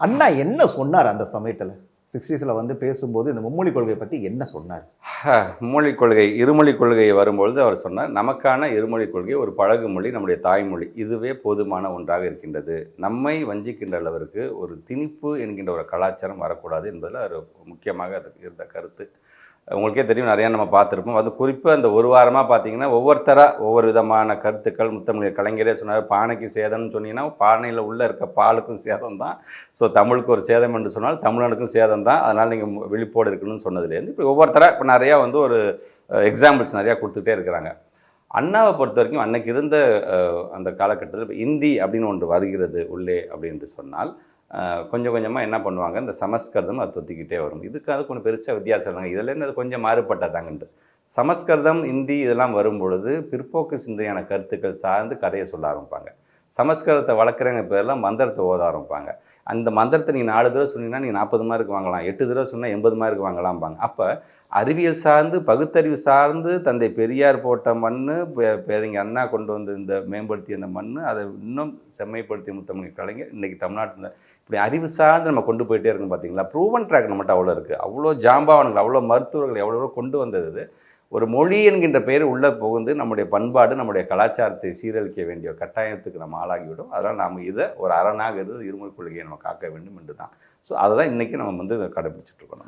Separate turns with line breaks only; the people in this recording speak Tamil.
அண்ணா என்ன சொன்னார் அந்த சமயத்தில் 60s வந்து பேசும்போது இந்த மும்மொழி கொள்கை பற்றி என்ன சொன்னார்?
மும்மொழி கொள்கை, இருமொழி கொள்கை வரும்பொழுது அவர் சொன்னார், நமக்கான இருமொழி கொள்கை ஒரு பழகு மொழி, நம்முடைய தாய்மொழி, இதுவே போதுமான ஒன்றாக இருக்கின்றது. நம்மை வஞ்சிக்கின்ற அளவிற்கு ஒரு திணிப்பு என்கின்ற ஒரு கலாச்சாரம் வரக்கூடாது என்பதில் அவர் முக்கியமாக அதுக்கு இருந்த கருத்து. உங்களுக்கே தெரியும், நிறையா நம்ம பார்த்துருப்போம். அது குறிப்பாக அந்த ஒரு வாரமாக பார்த்தீங்கன்னா ஒவ்வொருத்தராக ஒவ்வொரு விதமான கருத்துக்கள். முத்தமிழ் கலைஞரே சொன்னார், பானைக்கு சேதம்னு சொன்னீங்கன்னா பானையில் உள்ளே இருக்க பாலுக்கும் சேதம் தான். ஸோ தமிழுக்கு ஒரு சேதம் என்று சொன்னால் தமிழனுக்கும் சேதம் தான். அதனால் நீங்கள் விழிப்போடு இருக்கணும்னு சொன்னதுலேருந்து இப்போ ஒவ்வொருத்தராக இப்போ நிறையா வந்து ஒரு எக்ஸாம்பிள்ஸ் நிறையா கொடுத்துட்டே இருக்கிறாங்க. அண்ணாவை பொறுத்த வரைக்கும் அன்னைக்கு இருந்த அந்த காலகட்டத்தில் இப்போ இந்தி அப்படின்னு ஒன்று வருகிறது உள்ளே அப்படின்ட்டு சொன்னால் கொஞ்சம் கொஞ்சமாக என்ன பண்ணுவாங்க, இந்த சமஸ்கிருதம் அது தொத்திக்கிட்டே வரும். இதுக்கு அது கொஞ்சம் பெருசாக வித்தியாசம் இல்லைங்க, இதுலேருந்து அது கொஞ்சம் மாறுபட்டதாங்கன்ட்டு. சமஸ்கிருதம் இந்தி இதெல்லாம் வரும்பொழுது பிற்போக்கு சிந்தையான கருத்துக்கள் சார்ந்து கதையை சொல்ல ஆரம்பிப்பாங்க. சமஸ்கிருதத்தை வளர்க்குறவங்க பேரெல்லாம் மந்திரத்தை ஓத ஆரம்பிப்பாங்க. அந்த மந்திரத்தை நீங்கள் 4 தடவை சொன்னீங்கன்னா நீங்கள் 40 மார்க் வாங்கலாம், 8 தடவை சொன்னால் 80 மார்க் வாங்கலாம்பாங்க. அப்போ அறிவியல் சார்ந்து பகுத்தறிவு சார்ந்து தந்தை பெரியார் போட்ட மண், பேரறிஞர் அண்ணா கொண்டு வந்து இந்த மேம்படுத்திய அந்த மண், அதை இன்னும் செம்மைப்படுத்திய முத்தமிழ் கலைஞர் இன்றைக்கி தமிழ்நாட்டில் இப்படி அறிவு சார்ந்து நம்ம கொண்டு போயிட்டே இருக்கோம். பார்த்தீங்களா, ப்ரூவன் ட்ராக் நம்மகிட்ட அவ்வளோ இருக்குது. அவ்வளோ ஜாம்பாவன்கள், அவ்வளோ மருத்துவர்கள் எவ்வளோ கொண்டு வந்தது. ஒரு மொழி என்கின்ற பெயர் உள்ளே புகுந்து நம்முடைய பண்பாடு, நம்முடைய கலாச்சாரத்தை சீரழிக்க வேண்டிய கட்டாயத்துக்கு நம்ம ஆளாகிவிடும். அதனால் நாம் இதை ஒரு அரணாக இருந்து இருமொழி கொள்கையை நம்ம காக்க வேண்டும் என்று தான். ஸோ அதை தான் இன்றைக்கி நம்ம வந்து கடைபிடிச்சிட்ருக்கோம்.